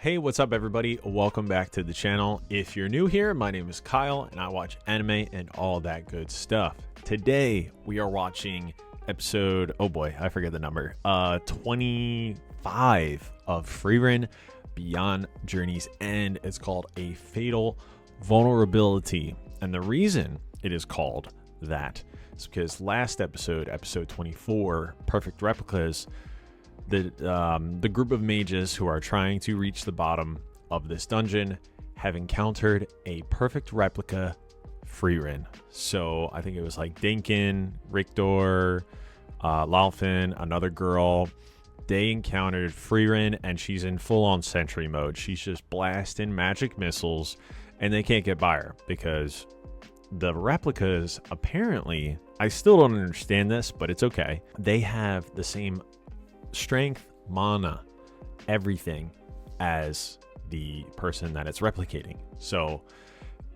Hey, what's up everybody? Welcome back to the channel. If you're new here, my name is Kyle and I watch anime and all that good stuff. Today we are watching episode, oh boy, I forget the number, 25 of Frieren Beyond Journey's End. It's called A Fatal Vulnerability. And the reason it is called that is because last episode, episode 24, Perfect Replicas, the group of mages who are trying to reach the bottom of this dungeon have encountered a perfect replica Frieren. So I think it was like Dinkin, Richter, Lalfin, another girl. They encountered Frieren and she's in full-on sentry mode. She's just blasting magic missiles and they can't get by her because the replicas, apparently, I still don't understand this, but it's okay. They have the same strength, mana, everything as the person that it's replicating. So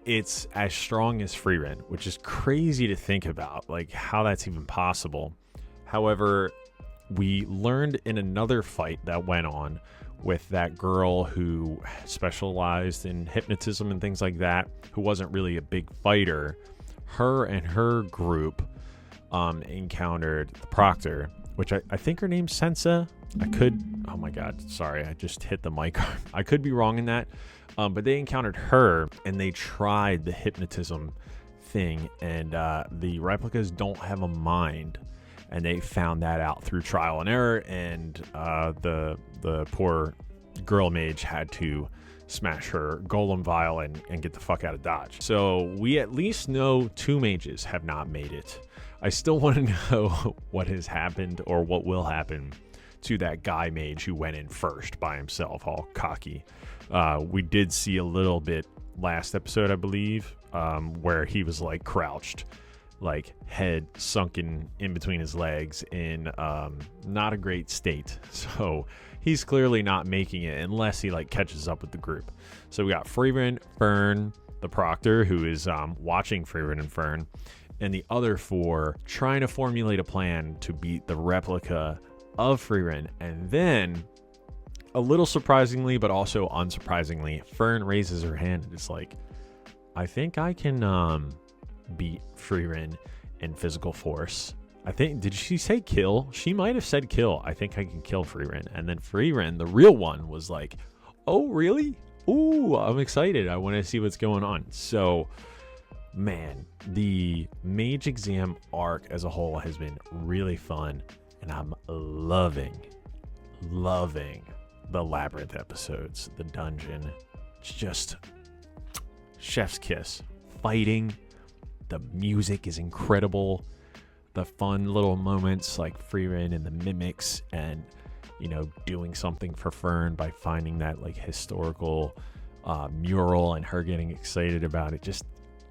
it's as strong as Frieren, which is crazy to think about, like how that's even possible. However, we learned in another fight that went on with that girl who specialized in hypnotism and things like that, who wasn't really a big fighter. Her and her group encountered the Proctor, which I think her name's Sensa. Oh my god, sorry, I just hit the mic. I could be wrong in that. But they encountered her and they tried the hypnotism thing, and the replicas don't have a mind. And they found that out through trial and error, and the poor girl mage had to smash her golem vial and get the fuck out of Dodge. So we at least know 2 mages have not made it. I still want to know what has happened or what will happen to that guy mage who went in first by himself, all cocky. We did see a little bit last episode, I believe, where he was like crouched, like head sunken in between his legs in not a great state. So he's clearly not making it unless he like catches up with the group. So we got Frieren, Fern, the Proctor, who is watching Frieren and Fern, and the other 4 trying to formulate a plan to beat the replica of Frieren. And then, a little surprisingly, but also unsurprisingly, Fern raises her hand and is like, I think I can beat Frieren in physical force. I think, did she say kill? She might have said kill. I think I can kill Frieren. And then Frieren, the real one, was like, oh, really? Ooh, I'm excited. I want to see what's going on. So, man, the mage exam arc as a whole has been really fun, and I'm loving the labyrinth episodes. The dungeon, it's just chef's kiss. Fighting, the music is incredible, the fun little moments like Frieren and the mimics, and you know, doing something for Fern by finding that like historical mural and her getting excited about it. Just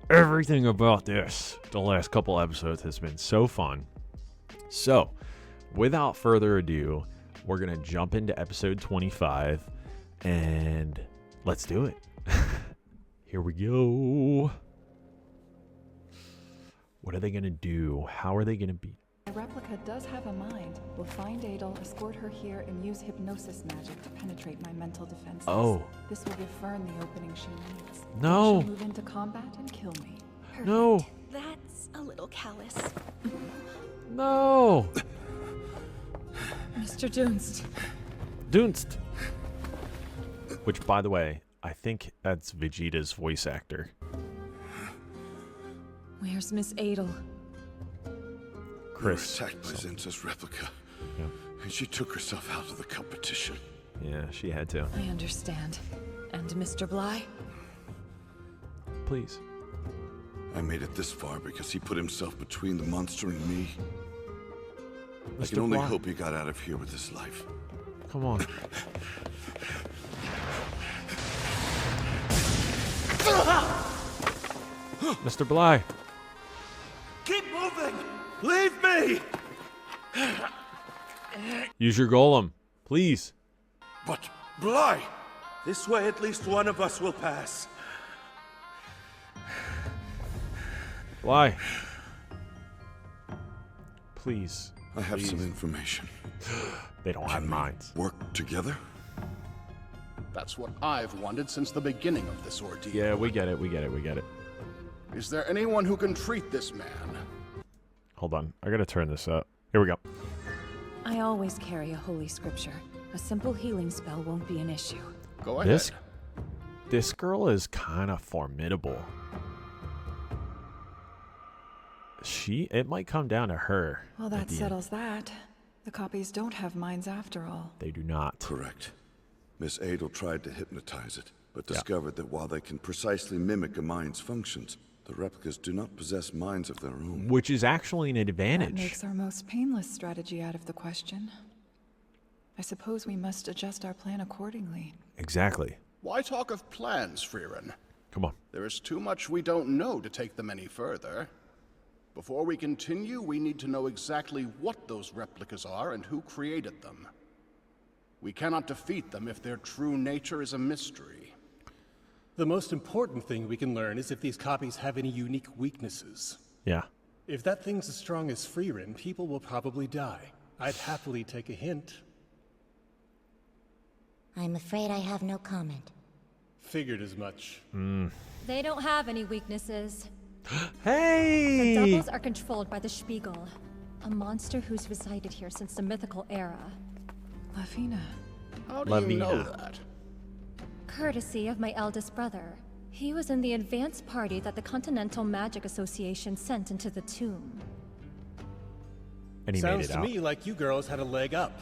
everything about this, the last couple episodes, has been so fun. So, without further ado, we're going to jump into episode 25, and let's do it. Here we go. What are they going to do? How are they going to beat? The replica does have a mind. We'll find Adel, escort her here, and use hypnosis magic to penetrate my mental defenses. Oh. This will give Fern the opening she needs. No. She'll move into combat and kill me. Perfect. No. That's a little callous. No. Mr. Dunst. Dunst. Which, by the way, I think that's Vegeta's voice actor. Where's Miss Adel? Chris. We were attacked by Zenza's replica, Yeah. and she took herself out of the competition. Yeah, she had to. I understand. And Mr. Bly? Please. I made it this far because he put himself between the monster and me. I Mr. can only Bly. hope he got out of here with his life. Come on. Mr. Bly. Keep moving! Leave me! Use your golem, please. But Bly! This way at least one of us will pass. Bly. Please. I have some information. They don't have minds. Work together? That's what I've wanted since the beginning of this ordeal. Yeah, we get it. We get it. We get it. Is there anyone who can treat this man? Hold on. I gotta turn this up. Here we go. I always carry a holy scripture. A simple healing spell won't be an issue. Go ahead. This girl is kind of formidable. It might come down to her. Well, that settles that. The copies don't have minds after all. They do not. Correct. Miss Adel tried to hypnotize it, but discovered that while they can precisely mimic a mind's functions, the replicas do not possess minds of their own. Which is actually an advantage. That makes our most painless strategy out of the question. I suppose we must adjust our plan accordingly. Exactly. Why talk of plans, Frieren? Come on. There is too much we don't know to take them any further. Before we continue, we need to know exactly what those replicas are and who created them. We cannot defeat them if their true nature is a mystery. The most important thing we can learn is if these copies have any unique weaknesses. Yeah. If that thing's as strong as Frieren, people will probably die. I'd happily take a hint. I'm afraid I have no comment. Figured as much. They don't have any weaknesses. Hey! The doubles are controlled by the Spiegel, a monster who's resided here since the mythical era. Lafina. How do you know that? Courtesy of my eldest brother. He was in the advance party that the Continental Magic Association sent into the tomb. And he Sounds made it to out. me like you girls had a leg up.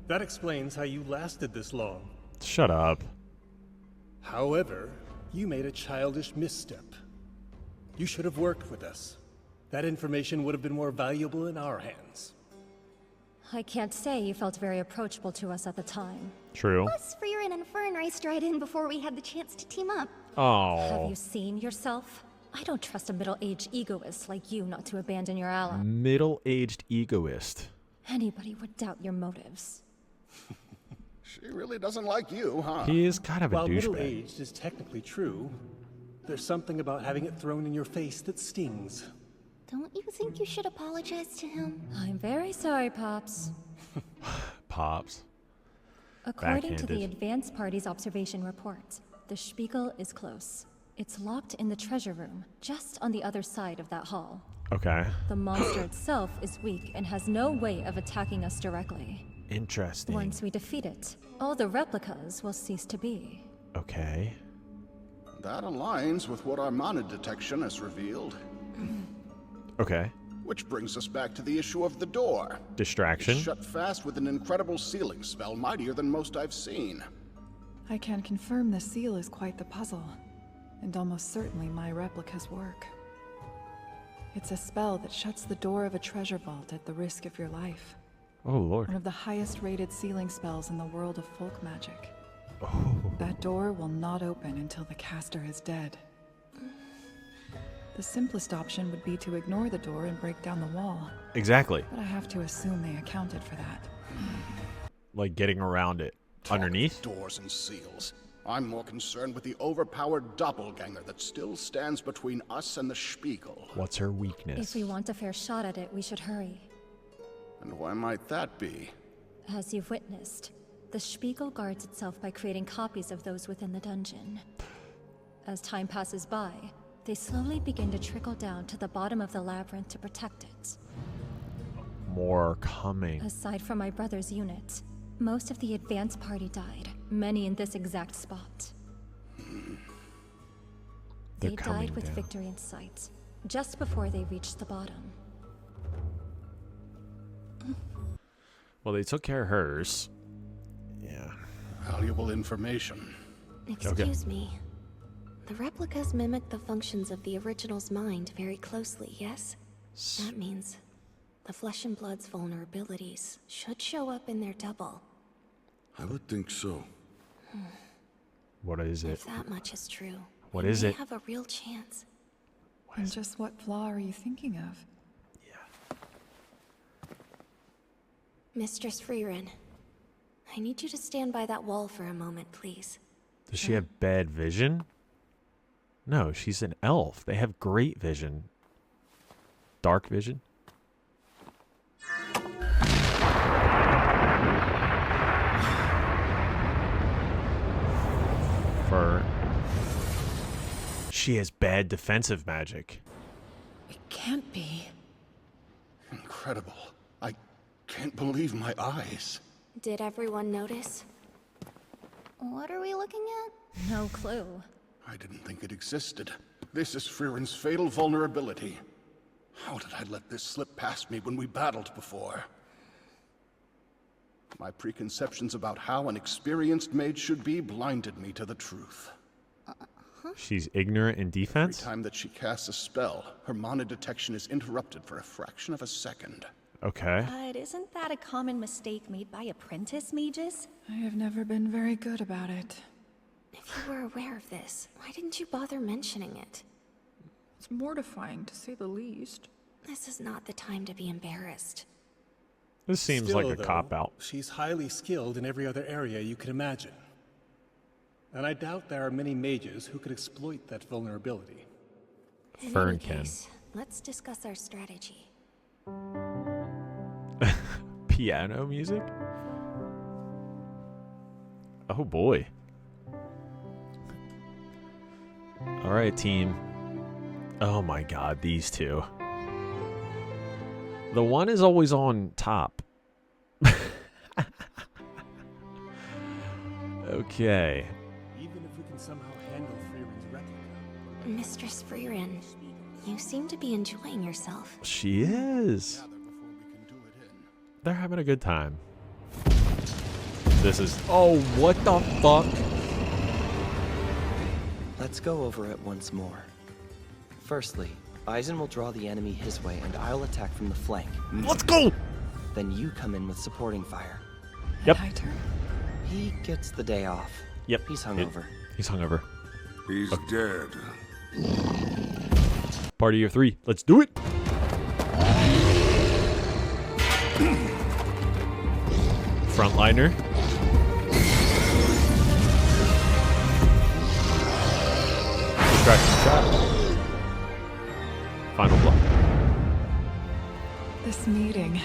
That explains how you lasted this long. Shut up. However, you made a childish misstep. You should have worked with us. That information would have been more valuable in our hands. I can't say you felt very approachable to us at the time. True. Plus, Frieren and Fern raced right in before we had the chance to team up. Have Oh. you seen yourself? I don't trust a middle-aged egoist like you not to abandon your ally. Middle-aged egoist. Anybody would doubt your motives. She really doesn't like you, huh? He is kind of a While douchebag. middle-aged is technically true, there's something about having it thrown in your face that stings. Don't you think you should apologize to him? I'm very sorry, Pops. Pops. According to the Backhanded. advance party's observation report, the Spiegel is close. It's locked in the treasure room, just on the other side of that hall. Okay. The monster itself is weak and has no way of attacking us directly. Interesting. Once we defeat it, all the replicas will cease to be. Okay. That aligns with what our mana detection has revealed. Okay. Which brings us back to the issue of the door. Distraction. It's shut fast with an incredible sealing spell, mightier than most I've seen. I can confirm the seal is quite the puzzle, and almost certainly my replica's work. It's a spell that shuts the door of a treasure vault at the risk of your life. Oh, Lord. One of the highest rated sealing spells in the world of folk magic. Oh. That door will not open until the caster is dead. The simplest option would be to ignore the door and break down the wall, Exactly. but I have to assume they accounted for that. Like getting around it. Talk of Underneath? doors and seals. I'm more concerned with the overpowered doppelganger that still stands between us and the Spiegel. What's her weakness? If we want a fair shot at it, we should hurry. And why might that be? As you've witnessed, the Spiegel guards itself by creating copies of those within the dungeon. As time passes by, they slowly begin to trickle down to the bottom of the labyrinth to protect it. More coming. Aside from my brother's unit, most of the advance party died, many in this exact spot. They're They coming died with down. victory in sight, just before they reached the bottom. Well, they took care of hers. Yeah. Valuable information. Excuse me. The replicas mimic the functions of the original's mind very closely, yes? That means the flesh and blood's vulnerabilities should show up in their double. I would think so. What is it? If that much is true, What we is may it? have a real chance. And just what flaw are you thinking of? Mistress Frieren, I need you to stand by that wall for a moment, please. Does she have bad vision? No, she's an elf. They have great vision. Dark vision? fur. She has bad defensive magic. It can't be. Incredible. I can't believe my eyes. Did everyone notice? What are we looking at? No clue. I didn't think it existed. This is Frieren's fatal vulnerability. How did I let this slip past me when we battled before? My preconceptions about how an experienced mage should be blinded me to the truth. She's ignorant in Every defense? time that she casts a spell, her mana detection is interrupted for a fraction of a second. Okay. But isn't that a common mistake made by apprentice mages? I have never been very good about it. If you were aware of this, why didn't you bother mentioning it? It's mortifying, to say the least. This is not the time to be embarrassed. This seems Still, like a though, cop-out. She's highly skilled in every other area you can imagine. And I doubt there are many mages who could exploit that vulnerability. In Fern any can. case, let's discuss our strategy. Piano music? Oh boy. Alright, team. Oh my god, these two. The one is always on top. Okay. Even if we can somehow handle Frieren's replica. Mistress Frieren, you seem to be enjoying yourself. She is. They're having a good time. This is... Oh, what the fuck? Let's go over it once more. Firstly, Eisen will draw the enemy his way and I'll attack from the flank. Let's go! Then you come in with supporting fire. Yep. My turn. He gets the day off. Yep. He's hungover. He's hungover. He's dead. Party of 3. Let's do it! Frontliner. Distraction trap. Final blow. This meeting,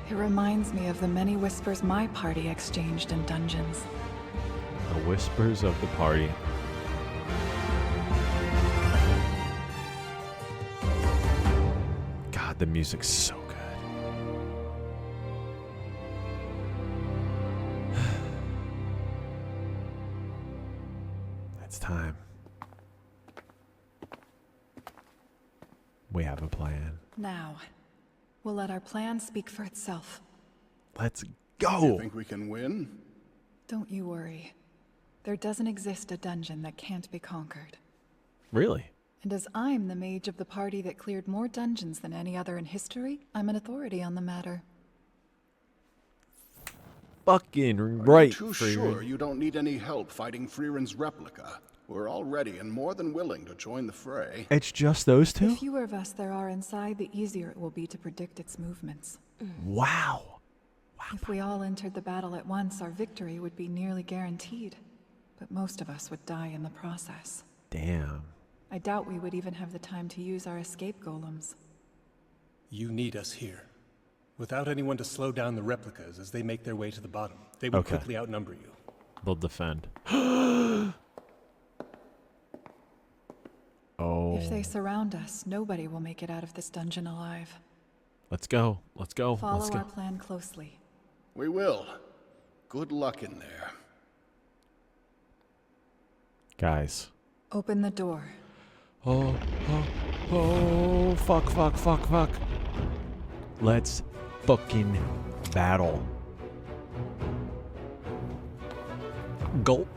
it reminds me of the many whispers my party exchanged in dungeons. The whispers of the party. God, the music's so good. It's time. We have a plan. Now, we'll let our plan speak for itself. Let's You go! think we can win? Don't you worry. There doesn't exist a dungeon that can't be conquered. Really? And as I'm the mage of the party that cleared more dungeons than any other in history, I'm an authority on the matter. Fucking Are right, you too Frieren. sure you don't need any help fighting Frieren's replica? We're all ready and more than willing to join the fray. It's just those The two? fewer of us there are inside, the easier it will be to predict its movements. Wow. If we all entered the battle at once, our victory would be nearly guaranteed. But most of us would die in the process. Damn. I doubt we would even have the time to use our escape golems. You need us here. Without anyone to slow down the replicas as they make their way to the bottom, they will Okay. quickly outnumber you. They'll defend. Oh. If they surround us, nobody will make it out of this dungeon alive. Let's go. Let's go. Follow Let's go. our plan closely. We will. Good luck in there. Guys. Open the door. Oh, fuck. Let's fucking battle. Gulp.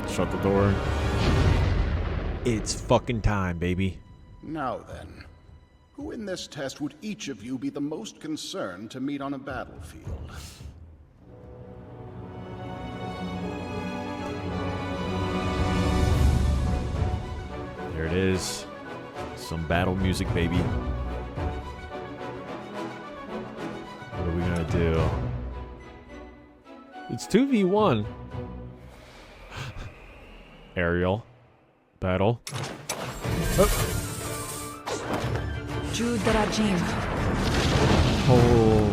Shut the door. It's fucking time, baby. Now then, who in this test would each of you be the most concerned to meet on a battlefield? There it is. Some battle music, baby. What are we gonna do? It's 2v1. Aerial. Battle. Jude Rajim. Oh.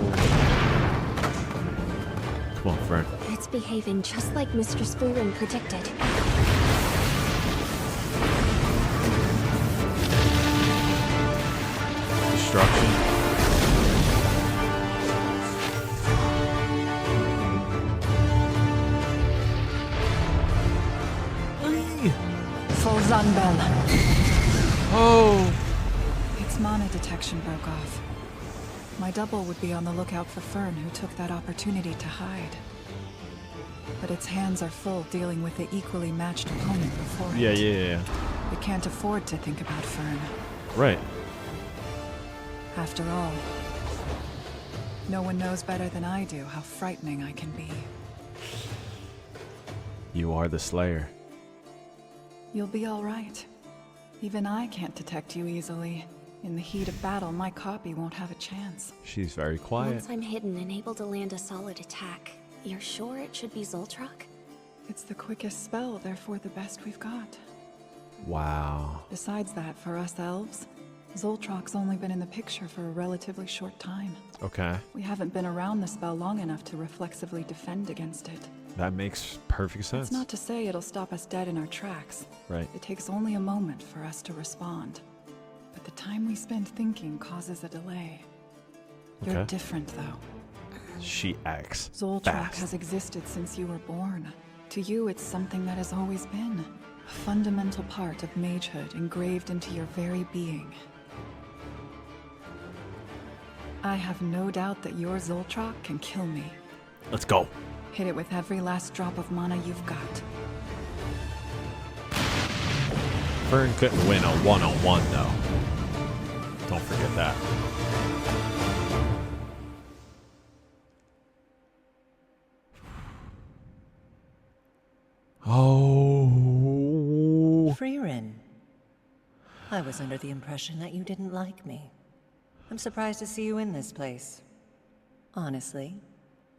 Come on, Frieren. It's behaving just like Mistress Frieren predicted. Destruction. Full Zunbel. Oh! Its mana detection broke off. My double would be on the lookout for Fern, who took that opportunity to hide. But its hands are full dealing with the equally matched opponent before it. Yeah. It can't afford to think about Fern. Right. After all, no one knows better than I do how frightening I can be. You are the Slayer. You'll be all right. Even I can't detect you easily. In the heat of battle, my copy won't have a chance. She's very quiet. Once I'm hidden and able to land a solid attack, you're sure it should be Zoltrak? It's the quickest spell, therefore the best we've got. Wow. Besides that, for us elves, Zoltrak's only been in the picture for a relatively short time. Okay. We haven't been around the spell long enough to reflexively defend against it. That makes perfect sense. It's not to say it'll stop us dead in our tracks. Right. It takes only a moment for us to respond. But the time we spend thinking causes a delay. You're Okay. different, though. She acts Zoltrak fast. has existed since you were born. To you, it's something that has always been. A fundamental part of magehood engraved into your very being. I have no doubt that your Zoltrak can kill me. Let's go. Hit it with every last drop of mana you've got. Fern couldn't win a one-on-one, though. Don't forget that. Oh. Frieren. I was under the impression that you didn't like me. I'm surprised to see you in this place. Honestly,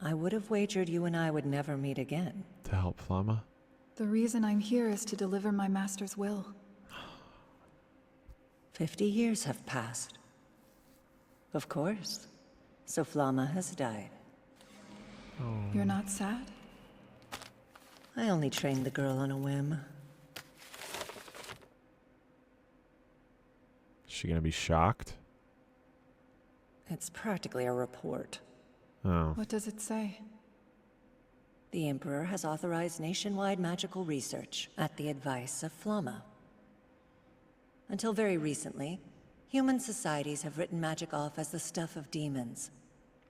I would have wagered you and I would never meet again. To help Flama? The reason I'm here is to deliver my master's will. 50 years have passed. Of course. So Flama has died. You're not sad? I only trained the girl on a whim. Is she gonna be shocked? It's practically a report. Oh. What does it say? The Emperor has authorized nationwide magical research at the advice of Flama. Until very recently, human societies have written magic off as the stuff of demons.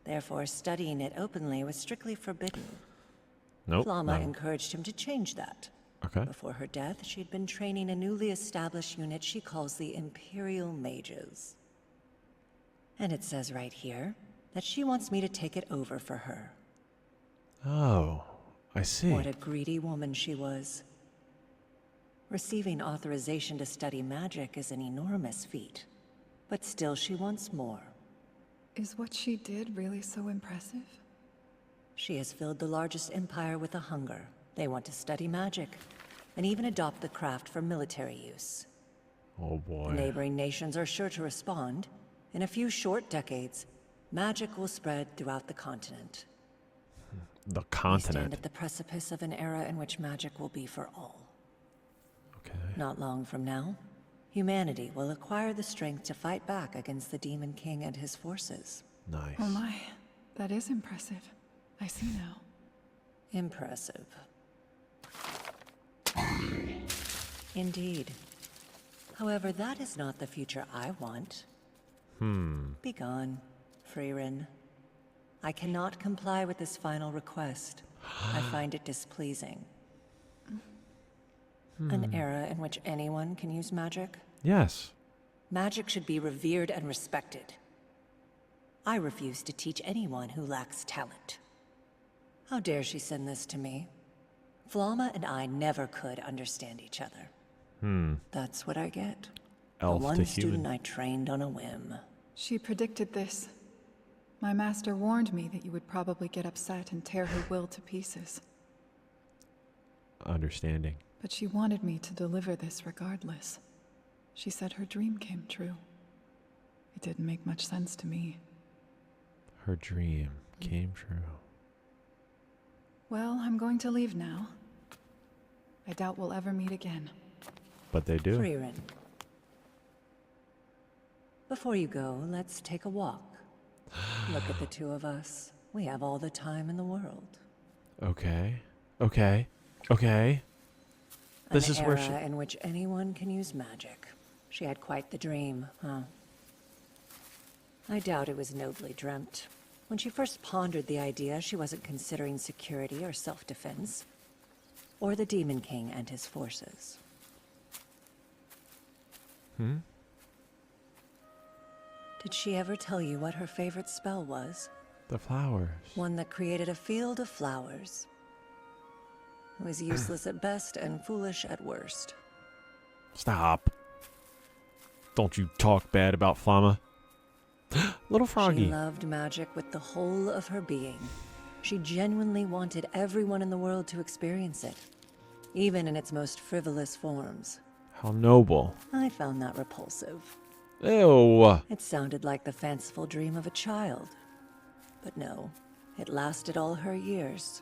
Therefore, studying it openly was strictly forbidden. Nope. Flama no. encouraged him to change that. Okay. Before her death, she'd been training a newly established unit she calls the Imperial Mages. And it says right here that she wants me to take it over for her. Oh, I see. What a greedy woman she was. Receiving authorization to study magic is an enormous feat, but still she wants more. Is what she did really so impressive? She has filled the largest empire with a hunger. They want to study magic, and even adopt the craft for military use. Oh boy. The neighboring nations are sure to respond. In a few short decades, magic will spread throughout the continent. The We stand continent. at the precipice of an era in which magic will be for all. Okay. Not long from now, humanity will acquire the strength to fight back against the Demon King and his forces. Nice. Oh my, that is impressive. I see now. Impressive. Indeed. However, that is not the future I want. Begone, Frieren. I cannot comply with this final request. I find it displeasing. An era in which anyone can use magic? Yes. Magic should be revered and respected. I refuse to teach anyone who lacks talent. How dare she send this to me? Flama and I never could understand each other. That's what I get. Elf the one to student human. I trained on a whim. She predicted this. My master warned me that you would probably get upset and tear her will to pieces. Understanding. But she wanted me to deliver this regardless. She said her dream came true. It didn't make much sense to me. Her dream came true. Well, I'm going to leave now. I doubt we'll ever meet again. But they do. Frieren. Before you go, let's take a walk. Look at the two of us. We have all the time in the world. Okay. Okay. Okay. This An is where era in which anyone can use magic. She had quite the dream, huh? I doubt it was nobly dreamt. When she first pondered the idea, she wasn't considering security or self-defense, or the Demon King and his forces. Did she ever tell you what her favorite spell was? The flowers. One that created a field of flowers. It was useless at best and foolish at worst. Stop. Don't you talk bad about Flamma. Little Froggy. She loved magic with the whole of her being. She genuinely wanted everyone in the world to experience it, even in its most frivolous forms. How noble. I found that repulsive. Ew. It sounded like the fanciful dream of a child. But no, it lasted all her years.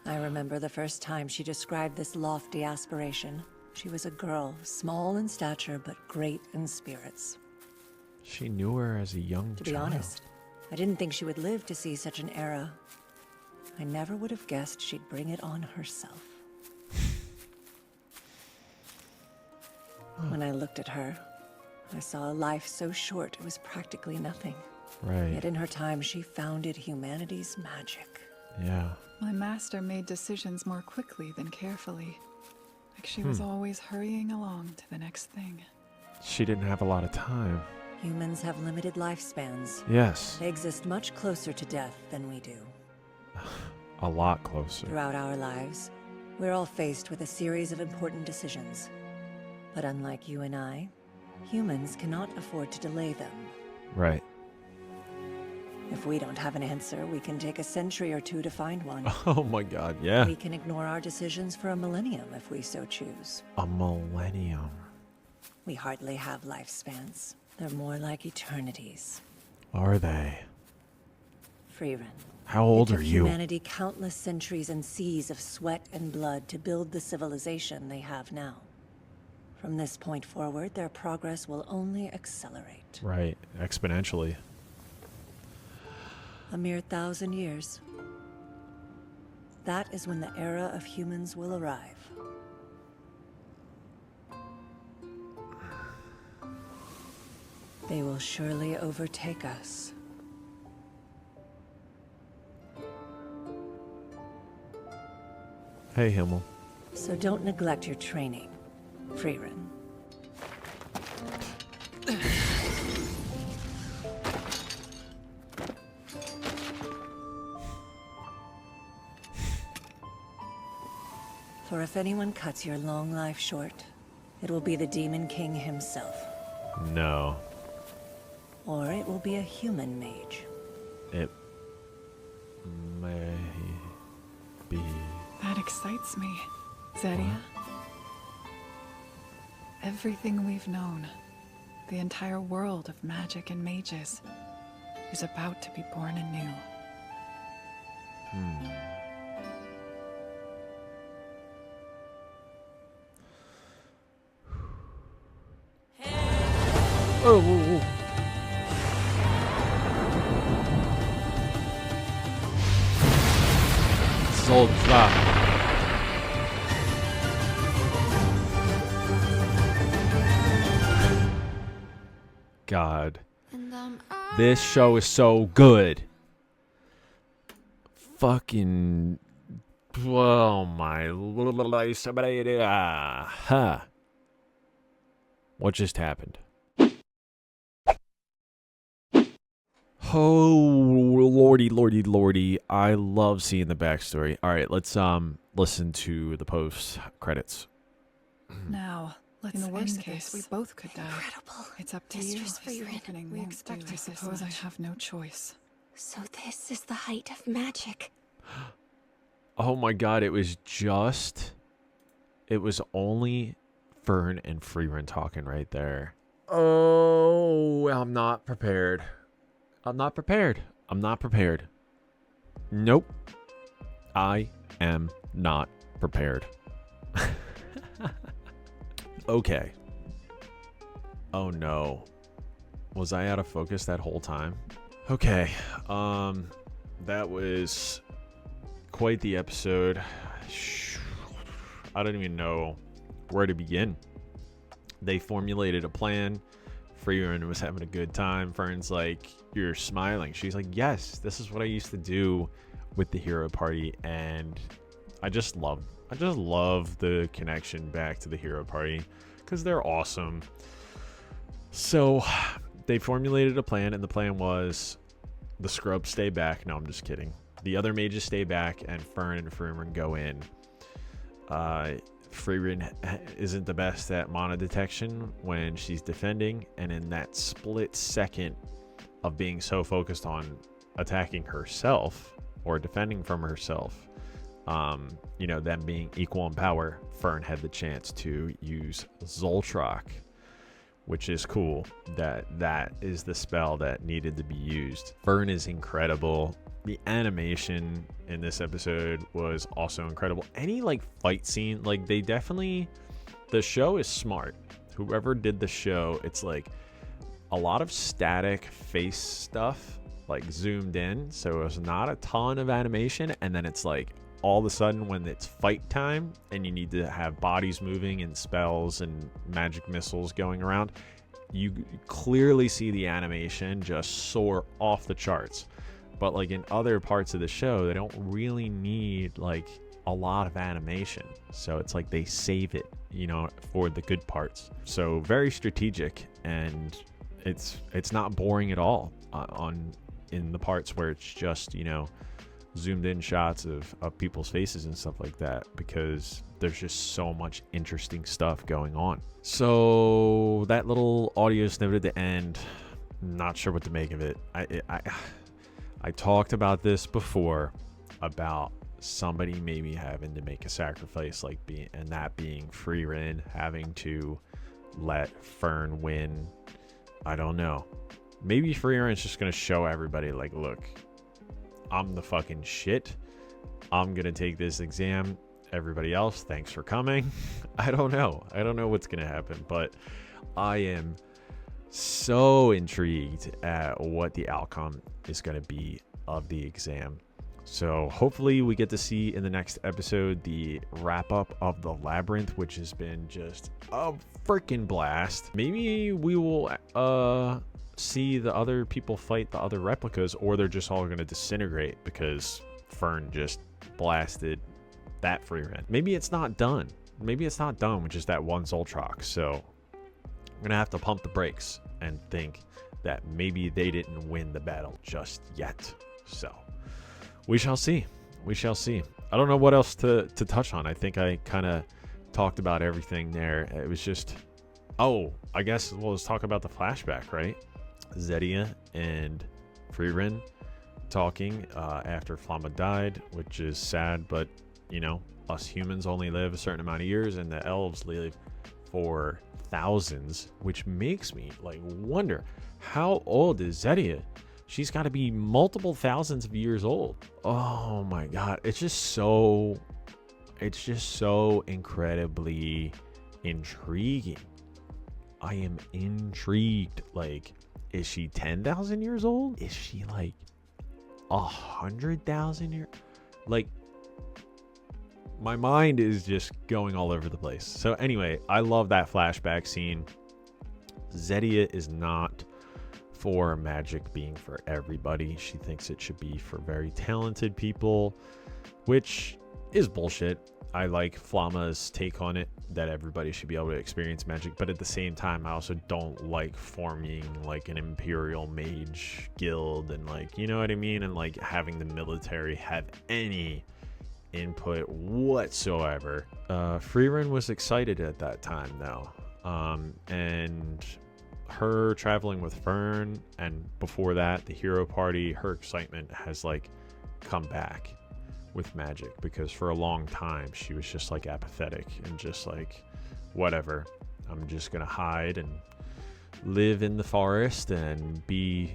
I remember the first time she described this lofty aspiration. She was a girl, small in stature, but great in spirits. She knew her as a young child. To be honest, I didn't think she would live to see such an era. I never would have guessed she'd bring it on herself. When I looked at her, I saw a life so short it was practically nothing. Right. Yet in her time, she founded humanity's magic. Yeah. My master made decisions more quickly than carefully. Like she was always hurrying along to the next thing. She didn't have a lot of time. Humans have limited lifespans. Yes. They exist much closer to death than we do. A lot closer. Throughout our lives, we're all faced with a series of important decisions. But unlike you and I, humans cannot afford to delay them. Right. If we don't have an answer, we can take a century or two to find one. Oh my god, yeah. We can ignore our decisions for a millennium if we so choose. A millennium. We hardly have lifespans. They're more like eternities. Are they? Frieren. How old It took are you? Humanity countless centuries and seas of sweat and blood to build the civilization they have now. From this point forward, their progress will only accelerate. Right. Exponentially. A mere 1,000 years. That is when the era of humans will arrive. They will surely overtake us. Hey, Himmel. So don't neglect your training, Frieren. For if anyone cuts your long life short, it will be the Demon King himself. No. Or it will be a human mage. It may be. That excites me, Zedia. Everything we've known, the entire world of magic and mages, is about to be born anew. Oh, whoa, whoa. Sold flop. God. This show is so good. Fucking. Oh my. Huh. What just happened? Oh, lordy, lordy, lordy. I love seeing the backstory. All right, let's listen to the post credits. Now, in the worst case, we both could die. Incredible. It's up to Mistress you. Frieren, We expect. I suppose I have no choice. So this is the height of magic. Oh my god, it was only Fern and Frieren talking right there. Oh, I'm not prepared. I'm not prepared. Nope. I am not prepared. Okay. Oh no. Was I out of focus that whole time? Okay. That was quite the episode. I don't even know where to begin. They formulated a plan. Frieren was having a good time. Fern's like, you're smiling. She's like, yes, this is what I used to do with the hero party. And I just love the connection back to the hero party because they're awesome. So they formulated a plan, and the plan was the scrubs stay back. No, I'm just kidding. The other mages stay back, and Fern and Frieren go in. Frieren isn't the best at mana detection when she's defending, and in that split second of being so focused on attacking herself or defending from herself, them being equal in power, Fern had the chance to use Zoltrak, which is cool. That is the spell that needed to be used. Fern is incredible. The animation in this episode was also incredible. Any fight scene, the show is smart. Whoever did the show, it's a lot of static face stuff, zoomed in. So it was not a ton of animation. And then it's all of a sudden when it's fight time and you need to have bodies moving and spells and magic missiles going around, you clearly see the animation just soar off the charts. But in other parts of the show, they don't really need a lot of animation. So it's they save it, for the good parts. So very strategic, and it's not boring at all in the parts where it's just, zoomed in shots of people's faces and stuff like that, because there's just so much interesting stuff going on. So that little audio snippet at the end, not sure what to make of it. I talked about this before, about somebody maybe having to make a sacrifice, being Frieren having to let Fern win. I don't know. Maybe Frieren's just gonna show everybody, look, I'm the fucking shit. I'm gonna take this exam. Everybody else, thanks for coming. I don't know what's gonna happen, but I am so intrigued at what the outcome is going to be of the exam. So hopefully we get to see in the next episode the wrap up of the labyrinth, which has been just a freaking blast. Maybe we will see the other people fight the other replicas, or they're just all going to disintegrate because Fern just blasted that Frieren. Maybe it's not done. Maybe it's not done with just that one Zoltrak. So I'm going to have to pump the brakes and think that maybe they didn't win the battle just yet. So we shall see. We shall see. I don't know what else to touch on. I think I kind of talked about everything there. It was just, I guess let's talk about the flashback, right? Zedia and Frieren talking after Flama died, which is sad, but us humans only live a certain amount of years, and the elves live for thousands, which makes me wonder, how old is Zedia? She's got to be multiple thousands of years old. Oh my god, it's just so incredibly intriguing. I am intrigued. Is she 10,000 years old? Is she 100,000 years? My mind is just going all over the place. So anyway, I love that flashback scene. Zedia is not for magic being for everybody. She thinks it should be for very talented people, which is bullshit. I like Flama's take on it, that everybody should be able to experience magic, but at the same time, I also don't like forming an imperial mage guild and you know what I mean? And having the military have any input whatsoever. Frieren was excited at that time though, and her traveling with Fern, and before that the hero party, her excitement has come back with magic, because for a long time she was just apathetic and just whatever, I'm just gonna hide and live in the forest and be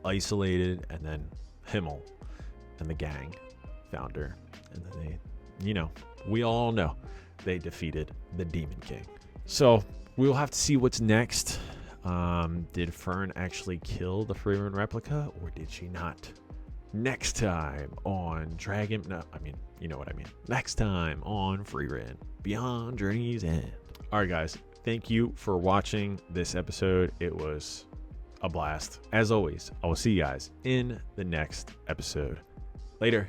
isolated. And then Himmel and the gang found her. And then they, you know, we all know they defeated the Demon King. So we'll have to see what's next. Did Fern actually kill the Frieren replica, or did she not? Next time on Dragon... No, I mean, you know what I mean. Next time on Frieren, Beyond Journey's End. All right, guys. Thank you for watching this episode. It was a blast. As always, I will see you guys in the next episode. Later.